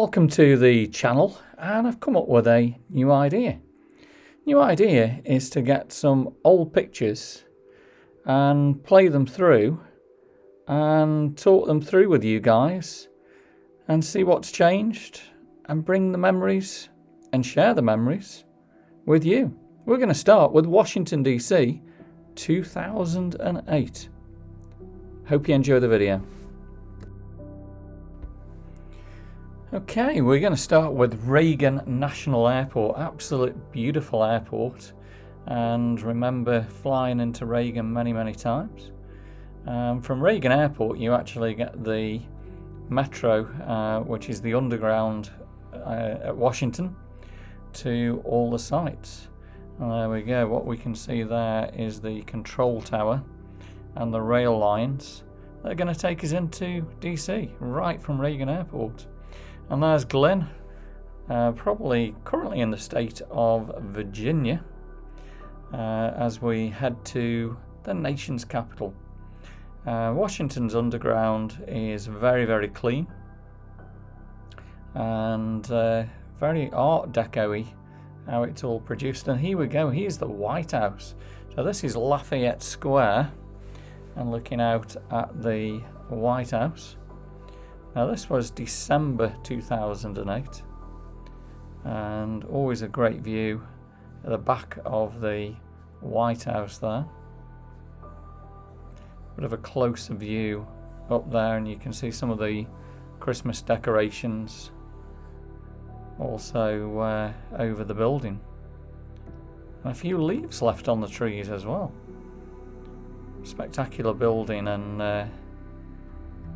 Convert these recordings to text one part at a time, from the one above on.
Welcome to the channel, and I've come up with a new idea. New idea is to get some old pictures and play them through and talk them through with you guys and see what's changed and bring the memories and share the memories with you. We're going to start with Washington DC 2008. Hope you enjoy the video. Okay, we're going to start with Reagan National Airport. Absolute beautiful airport, and remember flying into Reagan many times. From Reagan Airport you actually get the metro, which is the underground at Washington, to all the sites. And there we go. What we can see there is the control tower and the rail lines that are going to take us into DC right from Reagan Airport. And there's Glynn, probably currently in the state of Virginia, as we head to the nation's capital. Washington's underground is very clean and very Art Deco-y how it's all produced. And here we go, here's the White House. So this is Lafayette Square, and looking out at the White House. Now this was December 2008, and always a great view at the back of the White House there. Bit of a closer view up there, and you can see some of the Christmas decorations also over the building. And a few leaves left on the trees as well. Spectacular building, and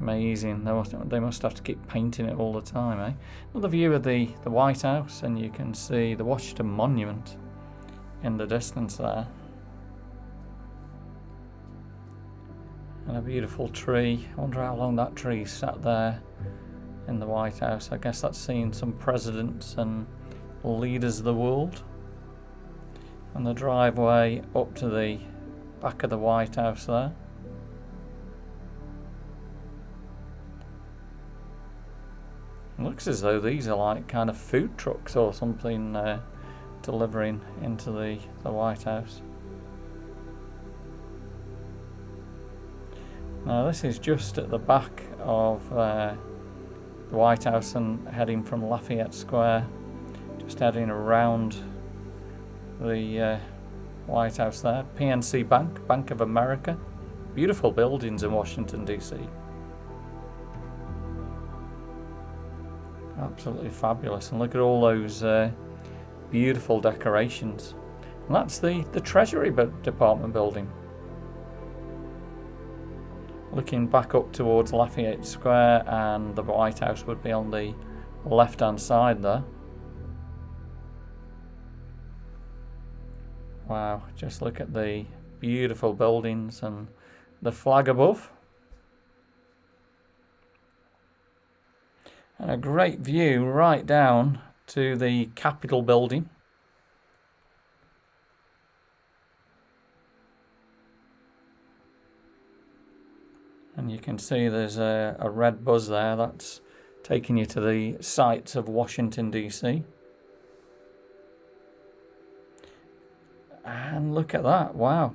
amazing. They must have to keep painting it all the time, eh? Another view of the White House, and you can see the Washington Monument in the distance there. And a beautiful tree. I wonder how long that tree sat there in the White House. I guess that's seen some presidents and leaders of the world. And the driveway up to the back of the White House there. It looks as though these are like kind of food trucks or something delivering into the White House. Now this is just at the back of the White House, and heading from Lafayette Square, just heading around the White House there. PNC Bank, Bank of America. Beautiful buildings in Washington DC. Absolutely fabulous, and look at all those beautiful decorations. And that's the Treasury Department building. Looking back up towards Lafayette Square, and the White House would be on the left hand side there. Wow, just look at the beautiful buildings and the flag above. And a great view right down to the Capitol building. And you can see there's a red buzz there. That's taking you to the sites of Washington DC. And look at that, wow.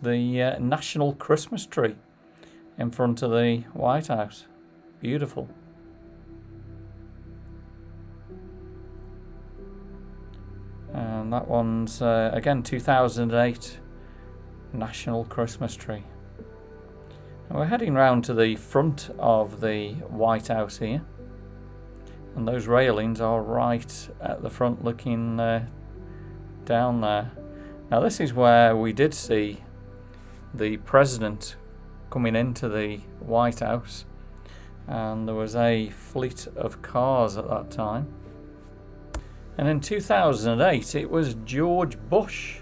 The national Christmas tree in front of the White House. Beautiful. And that one's, again, 2008 National Christmas Tree. And we're heading round to the front of the White House here. And those railings are right at the front, looking down there. Now this is where we did see the president coming into the White House. And there was a fleet of cars at that time. And in 2008, it was George Bush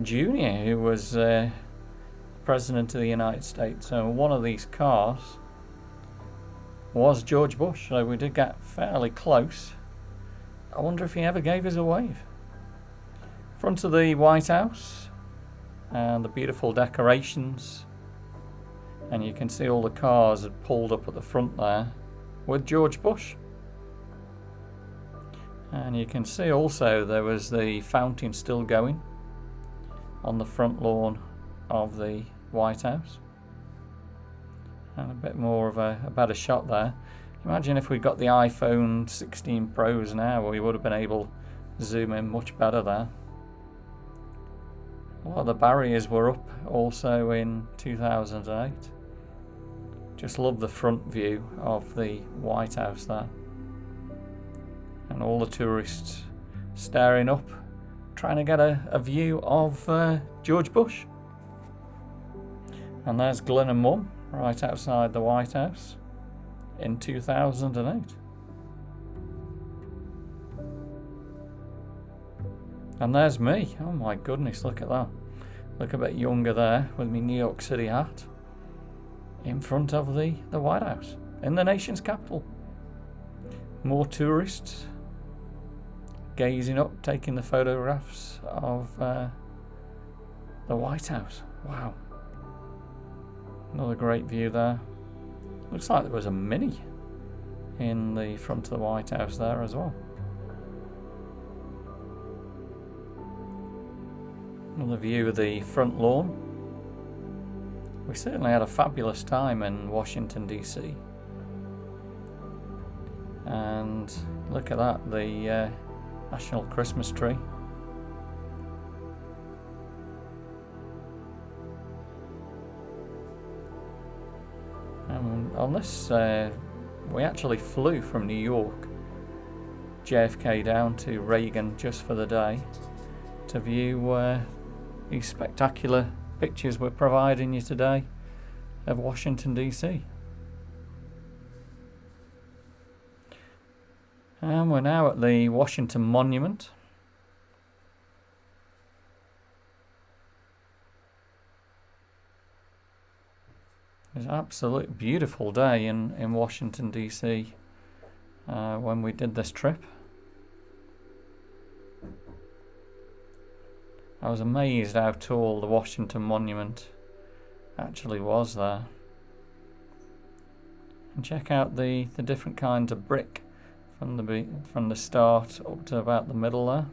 Jr. who was President of the United States. So one of these cars was George Bush. So we did get fairly close. I wonder if he ever gave us a wave. Front of the White House, and the beautiful decorations. And you can see all the cars had pulled up at the front there with George Bush And you can see also there was the fountain still going on the front lawn of the White House. And a bit more of a better shot there. Imagine if we got the iPhone 16 Pros now, we would have been able to zoom in much better there. A lot of the barriers were up also in 2008. Just love the front view of the White House there. And all the tourists staring up, trying to get a view of George Bush. And there's Glynn and Mum right outside the White House in 2008. And there's me. Oh my goodness, look at that. Look a bit younger there with my New York City hat in front of the White House in the nation's capital. More tourists gazing up, taking the photographs of the White House. Wow. Another great view there. Looks like there was a Mini in the front of the White House there as well. Another view of the front lawn. We certainly had a fabulous time in Washington DC. And look at that, the National Christmas tree. And on this, we actually flew from New York, JFK down to Reagan just for the day to view these spectacular pictures we're providing you today of Washington DC. And we're now at the Washington Monument. It was an absolutely beautiful day in Washington DC when we did this trip. I was amazed how tall the Washington Monument actually was there. And check out the different kinds of brick from the start up to about the middle there.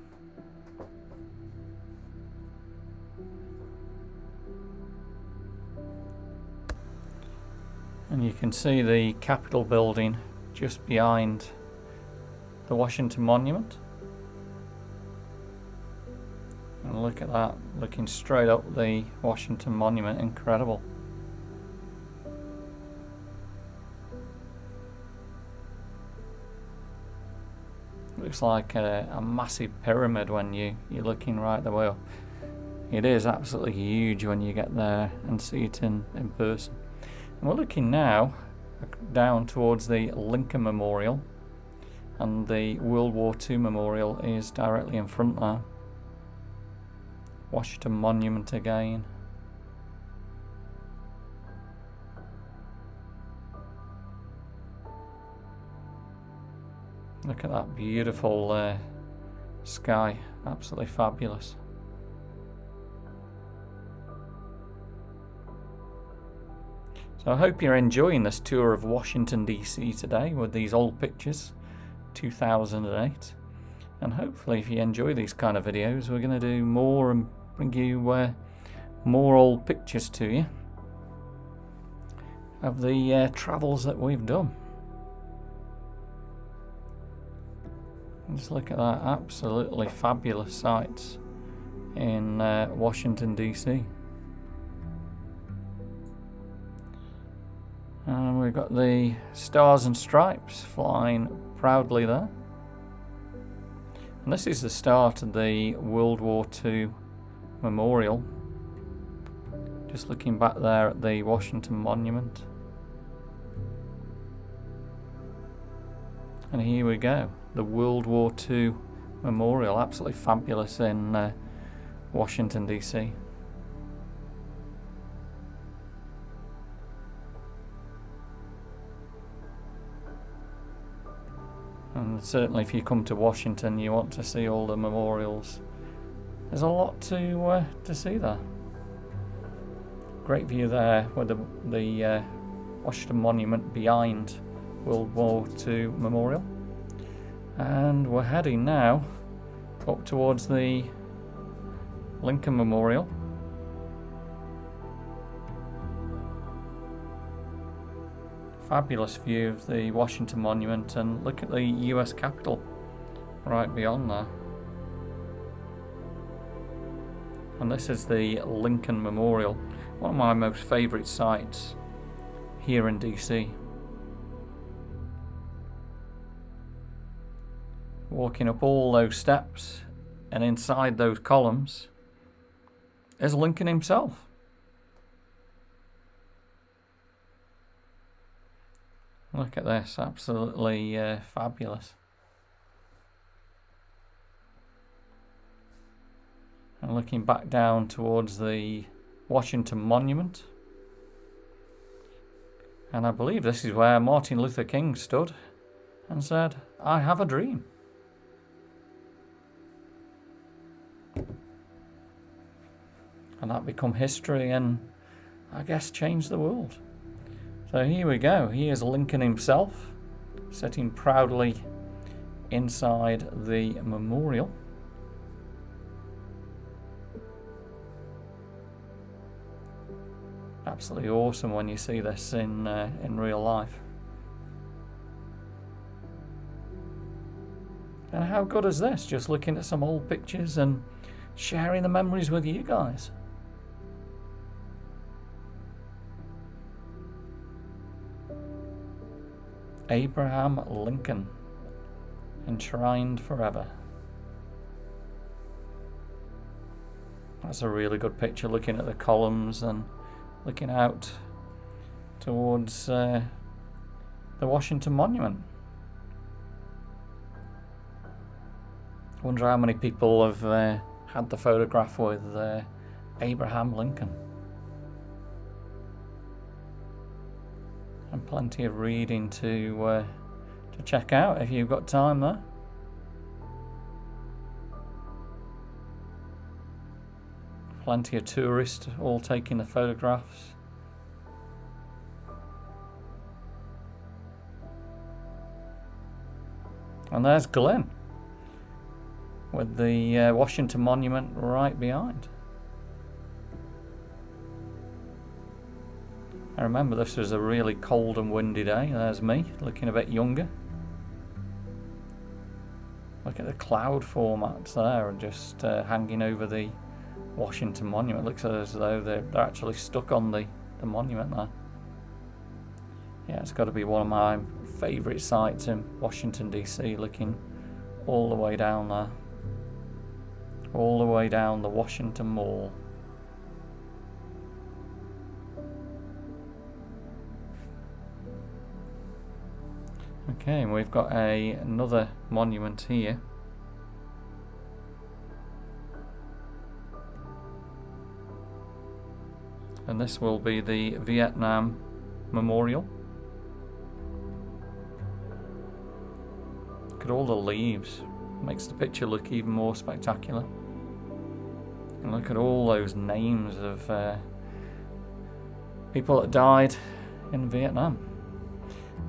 And you can see the Capitol building just behind the Washington Monument. And look at that, looking straight up the Washington Monument, incredible. Looks like a massive pyramid when you're looking right the way up. It is absolutely huge when you get there and see it in person. And we're looking now down towards the Lincoln Memorial, and the World War II Memorial is directly in front there. Washington Monument again. Look at that beautiful sky, absolutely fabulous. So I hope you're enjoying this tour of Washington DC today with these old pictures, 2008. And hopefully if you enjoy these kind of videos, we're going to do more and bring you more old pictures to you of the travels that we've done. And just look at that, absolutely fabulous sights in Washington DC. And we've got the Stars and Stripes flying proudly there. And this is the start of the World War II Memorial. Just looking back there at the Washington Monument. And here we go, the World War II Memorial, absolutely fabulous in Washington DC. And certainly if you come to Washington, you want to see all the memorials. There's a lot to see there. Great view there with the Washington Monument behind World War II Memorial. And we're heading now up towards the Lincoln Memorial. Fabulous view of the Washington Monument, and look at the US Capitol right beyond there. And this is the Lincoln Memorial, one of my most favourite sites here in DC. Walking up all those steps, and inside those columns is Lincoln himself. Look at this, absolutely fabulous. And looking back down towards the Washington Monument. And I believe this is where Martin Luther King stood and said, "I have a dream." And that become history and I guess changed the world. So here we go. Here's Lincoln himself sitting proudly inside the memorial. Absolutely awesome when you see this in real life. And how good is this? Just looking at some old pictures and sharing the memories with you guys. Abraham Lincoln, enshrined forever. That's a really good picture, looking at the columns and looking out towards the Washington Monument. I wonder how many people have had the photograph with Abraham Lincoln. And plenty of reading to check out if you've got time there. Plenty of tourists all taking the photographs. And there's Glynn with the Washington Monument right behind. I remember this was a really cold and windy day. There's me, looking a bit younger. Look at the cloud formats there, and just hanging over the Washington Monument. It looks as though they're actually stuck on the monument there. Yeah, it's got to be one of my favourite sites in Washington DC, looking all the way down there. All the way down the Washington Mall. Okay, and we've got another monument here. And this will be the Vietnam Memorial. Look at all the leaves. Makes the picture look even more spectacular. And look at all those names of people that died in Vietnam.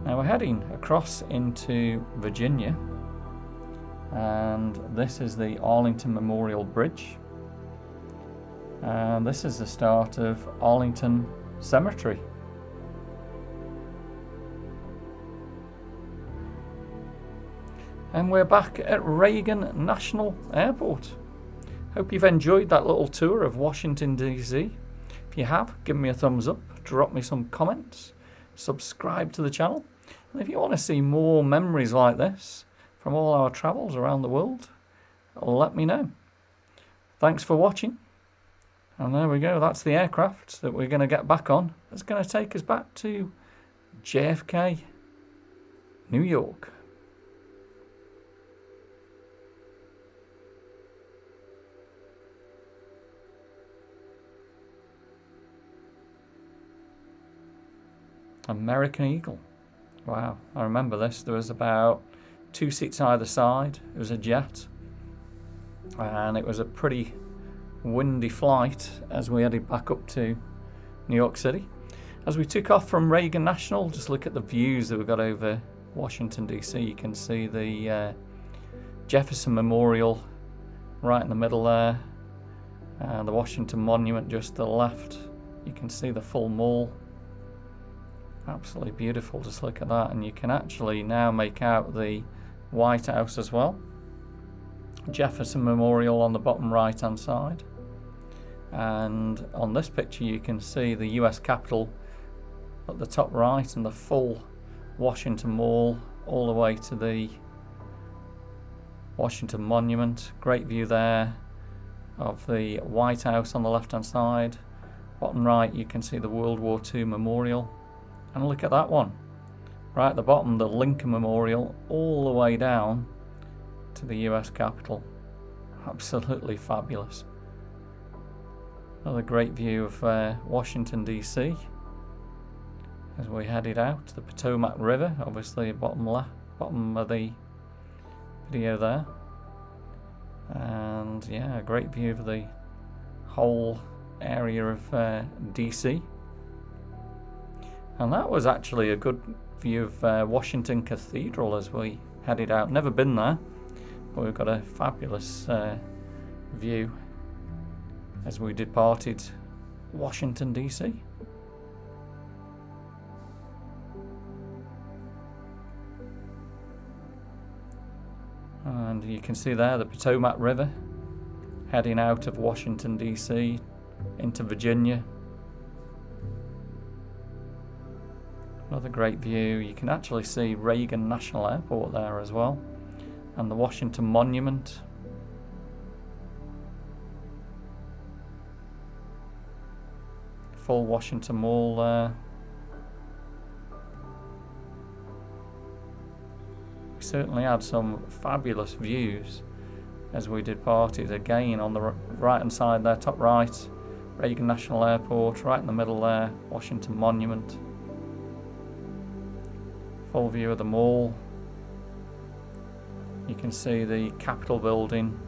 Now we're heading across into Virginia, and this is the Arlington Memorial Bridge. And this is the start of Arlington Cemetery. And we're back at Reagan National Airport. Hope you've enjoyed that little tour of Washington DC. If you have, give me a thumbs up, drop me some comments, subscribe to the channel. And if you want to see more memories like this from all our travels around the world, let me know. Thanks for watching. And there we go, that's the aircraft that we're going to get back on. It's going to take us back to JFK, New York. American Eagle. Wow, I remember this. There was about 2 seats either side. It was a jet. And it was a pretty windy flight as we headed back up to New York City. As we took off from Reagan National, just look at the views that we got over Washington DC. You can see the Jefferson Memorial right in the middle there, the Washington Monument just to the left. You can see the full mall. Absolutely beautiful, just look at that. And you can actually now make out the White House as well. Jefferson Memorial on the bottom right hand side, and on this picture you can see the US Capitol at the top right and the full Washington Mall all the way to the Washington Monument. Great view there of the White House on the left hand side. Bottom right you can see the World War II Memorial, and look at that one right at the bottom, the Lincoln Memorial, all the way down to the US Capitol. Absolutely fabulous. Another great view of Washington DC as we headed out to the Potomac River, obviously bottom of the video there. And yeah, a great view of the whole area of DC. And that was actually a good view of Washington Cathedral as we headed out. Never been there, but we've got a fabulous view as we departed Washington DC. And you can see there the Potomac River heading out of Washington DC into Virginia. Another great view. You can actually see Reagan National Airport there as well, and the Washington Monument. Full Washington Mall there. We certainly had some fabulous views as we departed. Again, on the right hand side there, top right, Reagan National Airport. Right in the middle there, Washington Monument. Full view of the mall. You can see the Capitol building.